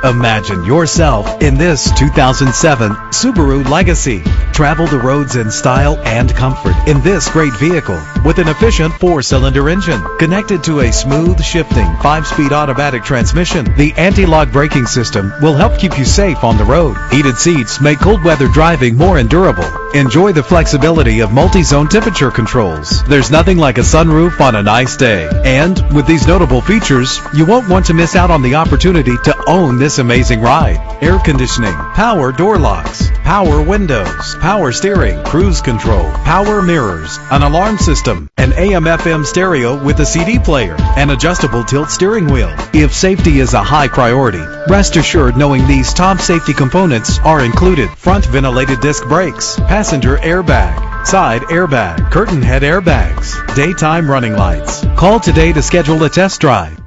Imagine yourself in this 2007 Subaru Legacy. Travel the roads in style and comfort in this great vehicle with an efficient 4-cylinder engine connected to a smooth shifting 5-speed automatic transmission. The anti-lock braking system will help keep you safe on the road. Heated seats make cold weather driving more endurable. Enjoy the flexibility of multi-zone temperature controls. There's nothing like a sunroof on a nice day. And with these notable features, you won't want to miss out on the opportunity to own this amazing ride. Air conditioning, power door locks, power windows, power steering, cruise control, power mirrors, an alarm system, an AM/FM stereo with a CD player, an adjustable tilt steering wheel. If safety is a high priority, rest assured knowing these top safety components are included: front ventilated disc brakes, passenger airbag, side airbag, curtain head airbags, daytime running lights. Call today to schedule a test drive.